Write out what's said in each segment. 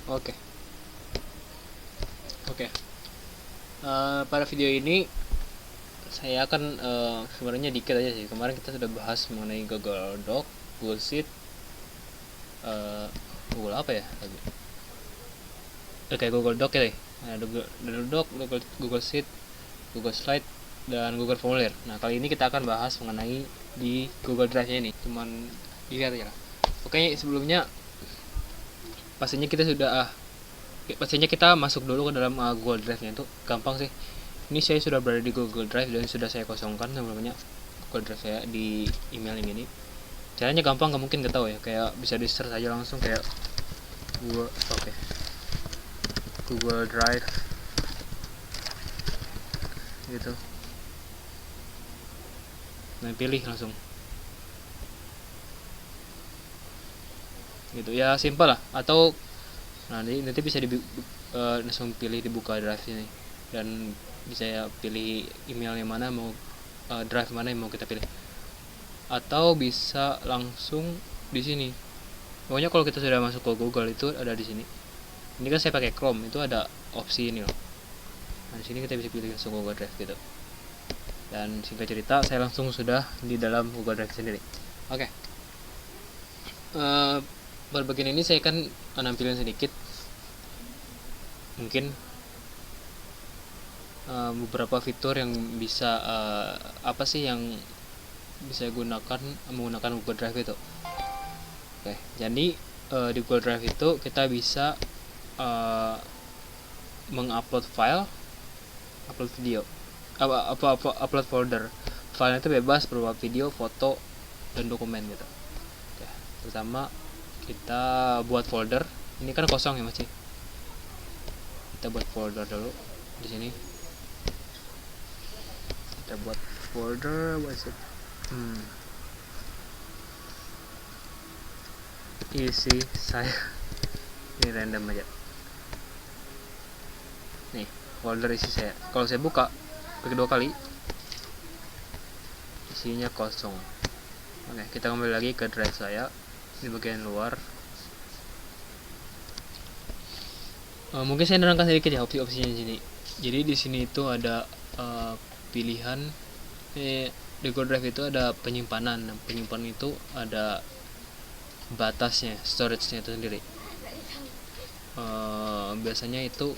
Oke. Oke. Pada video ini saya akan sebenarnya dikit aja sih. Kemarin kita sudah bahas mengenai Google Doc, Google Sheet, Google apa ya lagi? Kayak Google Doc ya. Nah, Google Doc, Google Sheet, Google Slide, dan Google Formulir. Nah, kali ini kita akan bahas mengenai di Google Drive-nya ini. Cuman dilihat aja lah. Oke, sebelumnya pastinya kita masuk dulu ke dalam Google Drive-nya. Itu gampang sih. Ini saya sudah berada di Google Drive dan sudah saya kosongkan sebelumnya Google Drive saya di email ini. Caranya gampang, nggak mungkin tahu ya. Kayak bisa di search aja langsung kayak Google Drive gitu. Nah, pilih langsung. Gitu ya, simpel lah. Atau nanti bisa langsung pilih dibuka drive ini dan bisa ya pilih email yang mana mau, drive mana yang mau kita pilih, atau bisa langsung di sini. Pokoknya kalau kita sudah masuk ke Google itu ada di sini. Ini kan saya pakai Chrome, itu ada opsi ini loh. Nah, di sini kita bisa pilih langsung Google Drive gitu. Dan singkat cerita, saya langsung sudah di dalam Google Drive sendiri. Oke. Pada bagian ini saya akan nampilin sedikit mungkin beberapa fitur yang bisa apa sih yang bisa menggunakan Google Drive itu. Oke, jadi di Google Drive itu kita bisa mengupload file, upload video, upload folder. Filenya itu bebas berupa video, foto, dan dokumen gitu. Oke, pertama kita buat folder. Ini kan kosong ya masih. Kita buat folder dulu di sini. Kita buat folder, isi saya ini random aja. Nih, folder isi saya. Kalau saya buka kedua kali, isinya kosong. Oke, kita kembali lagi ke drive saya di bagian luar. Mungkin saya nerangkan sedikit ya opsi-opsinya di sini. Jadi di sini itu ada pilihan di Google Drive itu ada penyimpanan. Nah, penyimpanan itu ada batasnya, storage-nya itu sendiri. Biasanya itu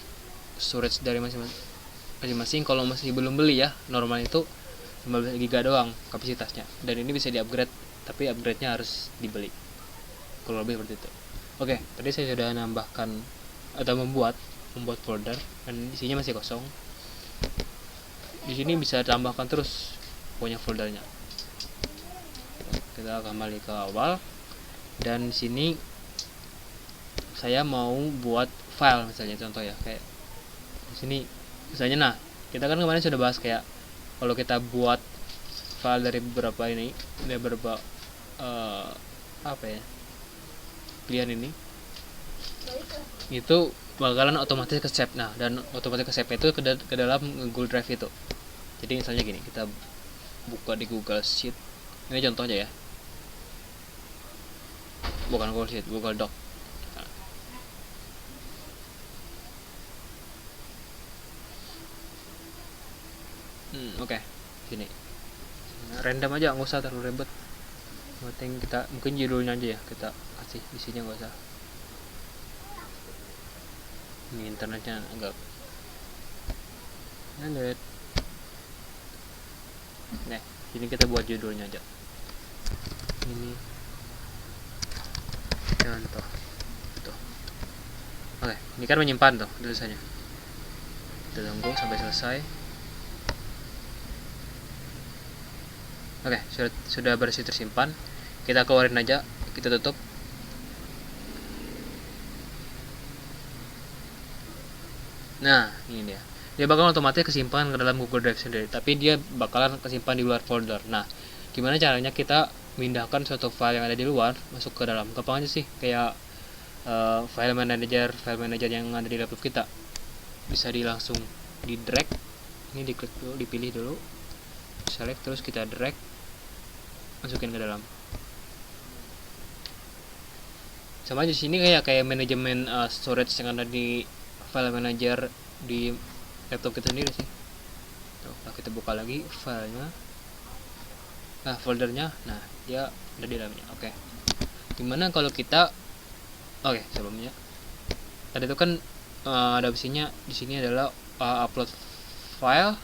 storage dari masing-masing. Kalau masih belum beli ya, normal itu 15 GB doang kapasitasnya. Dan ini bisa di-upgrade, tapi upgrade-nya harus dibeli. Kalau lebih seperti itu. Oke, tadi saya sudah nambahkan atau membuat folder dan isinya masih kosong. Di sini bisa tambahkan terus punya foldernya. Kita kembali ke awal dan di sini saya mau buat file misalnya, contoh ya, kayak di sini misalnya. Nah, kita kan kemarin sudah bahas kayak kalau kita buat file dari beberapa pilihan ini, itu bakalan otomatis ke save. Nah, dan otomatis ke save itu ke dalam Google Drive itu. Jadi misalnya gini, kita buka di Google Sheet. Ini contoh aja ya. Bukan Google Sheet, Google Doc. Oke. Sini. Random aja, nggak usah terlalu ribet. Penting kita mungkin judulnya aja ya kita kasih, isinya nggak usah. Ini internetnya agak lanjut. Nah, ini kita buat judulnya aja. Ini contoh. Tuh. Oke, ini kan menyimpan tuh tulisannya. Kita tunggu sampai selesai. Oke, sudah bersih tersimpan. Kita keluarin aja, kita tutup. Nah, ini dia. Dia bakal otomatis kesimpan ke dalam Google Drive sendiri, tapi dia bakalan kesimpan di luar folder. Nah, gimana caranya kita memindahkan suatu file yang ada di luar masuk ke dalam? Gampang aja sih, kayak file manager yang ada di laptop kita. Bisa langsung di drag. Ini diklik dulu, dipilih dulu. Select, terus kita drag, masukin ke dalam. Sama di sini kayak manajemen storage yang ada di file manager di laptop kita sendiri sih. Tuh, kita buka lagi filenya, foldernya. Nah, dia ada di dalamnya. Oke. Gimana kalau kita sebelumnya tadi itu kan ada opsinya di sini adalah upload file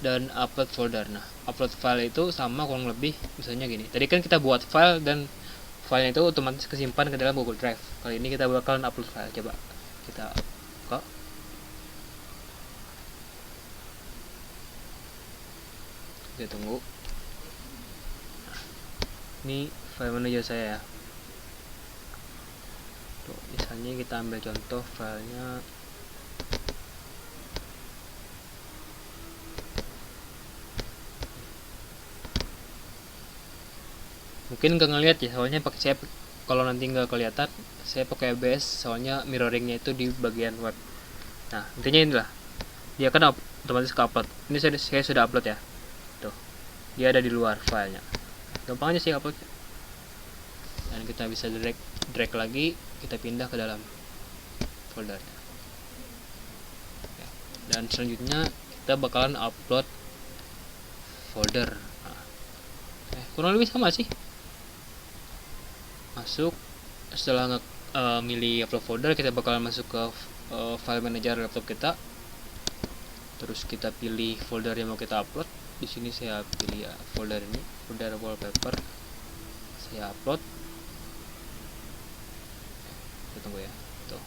dan upload folder. Nah, upload file itu sama kurang lebih misalnya gini. Tadi kan kita buat file dan filenya itu otomatis kesimpan ke dalam Google Drive. Kali ini kita bakalan upload file. Coba kita buka. Kita tunggu. Nah, ini file manager saya ya. Tuh, misalnya kita ambil contoh filenya. Mungkin nggak ngeliat ya, soalnya pakai saya, kalau nanti nggak kelihatan saya pakai OBS, soalnya mirroringnya itu di bagian web. Nah, intinya inilah, dia kan otomatis ke upload. Ini saya sudah upload ya, tuh dia ada di luar filenya. Gampang aja sih upload, dan kita bisa drag lagi, kita pindah ke dalam foldernya. Dan selanjutnya kita bakalan upload folder. Nah, kurang lebih sama sih. Masuk, setelah milih upload folder, kita bakalan masuk ke file manager laptop kita. Terus kita pilih folder yang mau kita upload. Di sini saya pilih folder ini, folder wallpaper. Saya upload. Kita tunggu ya. Tuh.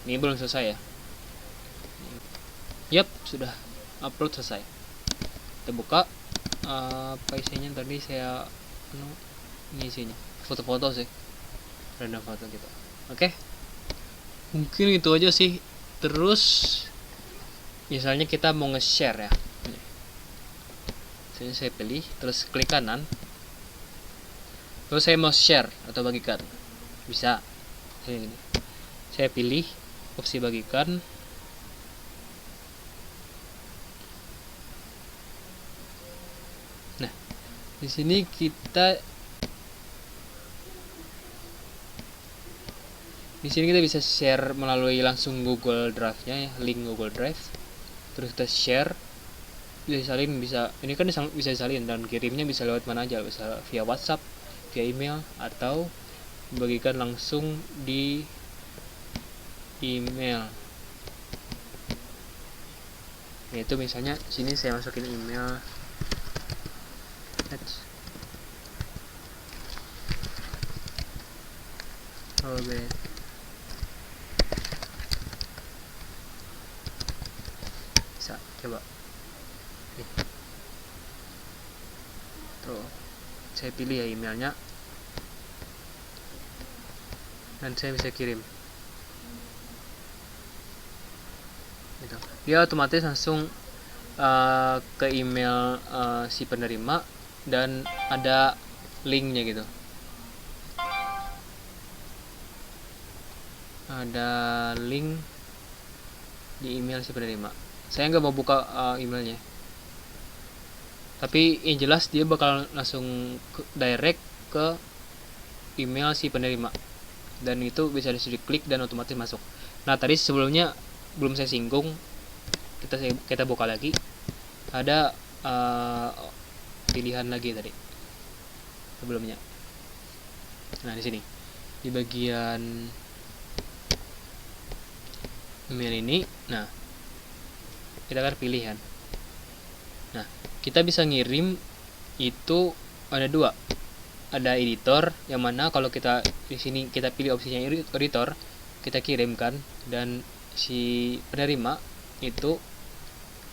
Ini belum selesai ya. Yap, sudah upload selesai. Kita buka. Apa isinya tadi saya ini isinya foto-foto sih, random foto gitu. Oke, mungkin itu aja sih. Terus misalnya kita mau nge-share ya, misalnya saya pilih, terus klik kanan, terus saya mau share atau bagikan, bisa ini. Saya pilih opsi bagikan. Nah, di sini kita bisa share melalui langsung Google Drive-nya ya, link Google Drive. Terus kita share, bisa disalin, ini kan bisa disalin, dan kirimnya bisa lewat mana aja, bisa via WhatsApp, via email, atau bagikan langsung di email. Nah, itu misalnya sini saya masukin email bisa, coba nih. Tuh, saya pilih ya emailnya, dan saya bisa kirim gitu. Dia otomatis langsung ke email si penerima, dan ada linknya gitu, ada link di email si penerima. Saya nggak mau buka emailnya, tapi yang jelas dia bakal langsung direct ke email si penerima, dan itu bisa diklik dan otomatis masuk. Nah, tadi sebelumnya belum saya singgung, kita buka lagi, ada pilihan lagi tadi sebelumnya. Nah, di sini di bagian email ini, nah kita akan pilihan. Nah, kita bisa ngirim itu ada dua, ada editor, yang mana kalau kita di sini kita pilih opsinya editor, kita kirimkan, dan si penerima itu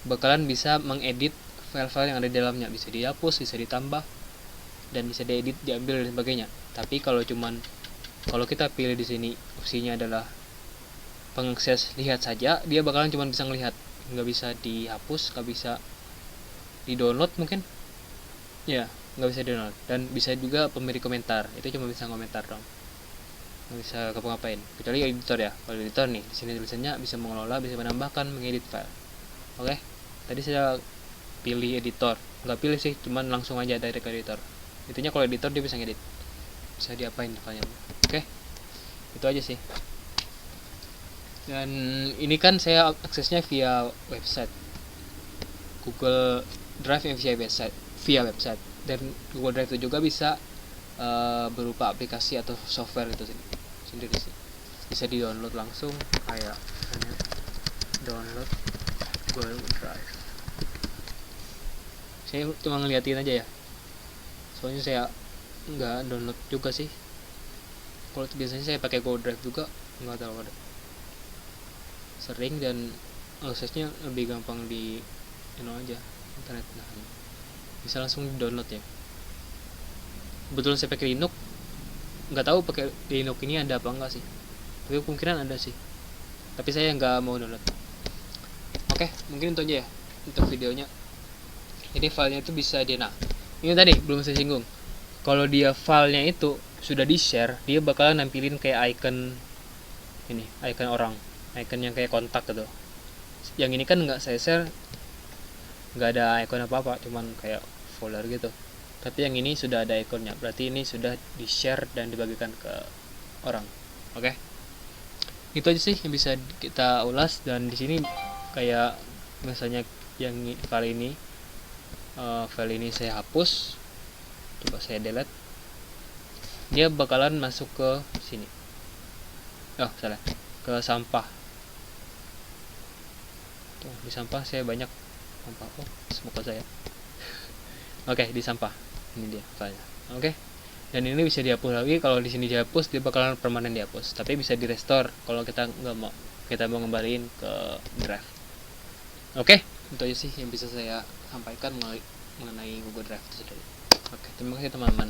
bakalan bisa mengedit file-file yang ada di dalamnya, bisa dihapus, bisa ditambah, dan bisa diedit, diambil, dan sebagainya. Tapi kalau kita pilih di sini opsinya adalah pengakses lihat saja, dia bakalan cuman bisa ngelihat, nggak bisa dihapus, nggak bisa di download mungkin ya, nggak bisa di download. Dan bisa juga pemberi komentar, itu cuma bisa komentar dong, nggak bisa ngapa-ngapain, kecuali editor ya. Kalau editor nih, di sini tulisannya bisa mengelola, bisa menambahkan, mengedit file. Oke, tadi saya pilih editor, nggak pilih sih, cuman langsung aja direct editor. Intinya kalau editor dia bisa ngedit. bisa diapain filenya. Oke, itu aja sih. Dan ini kan saya aksesnya via website Google Drive yang via website, dan Google Drive itu juga bisa berupa aplikasi atau software itu sendiri sih, bisa di download langsung, kayak misalnya download Google Drive. Saya cuma ngeliatin aja ya, soalnya saya nggak download juga sih. Kalau biasanya saya pakai Google Drive juga, nggak tahu ada sering, dan aksesnya lebih gampang di aja internet. Nah, bisa langsung di download ya. Kebetulan saya pakai Linux, nggak tahu pakai Linux ini ada apa enggak sih, tapi kemungkinan ada sih, tapi saya nggak mau download. Oke, mungkin itu aja ya untuk videonya. Jadi filenya itu bisa ini tadi belum saya singgung, kalau dia filenya itu sudah di share, dia bakalan nampilin kayak icon ini, icon orang, icon yang kayak kontak gitu. Yang ini kan nggak saya share, nggak ada icon apa-apa, cuman kayak folder gitu. Tapi yang ini sudah ada ikonnya, berarti ini sudah di share dan dibagikan ke orang. Oke, itu aja sih yang bisa kita ulas. Dan di sini kayak misalnya yang kali ini file ini saya hapus, coba saya delete, dia bakalan masuk ke sini, ke sampah. Tuh, di sampah saya banyak sampah. Semoga saya oke, di sampah ini dia filenya. Oke, dan ini bisa dihapus lagi. Kalau di sini dihapus, dia bakalan permanen dihapus, tapi bisa di restore kalau kita mau ngembaliin ke drive. Oke, itu aja sih yang bisa saya sampaikan mengenai Google Drive itu sendiri. Oke, terima kasih teman-teman.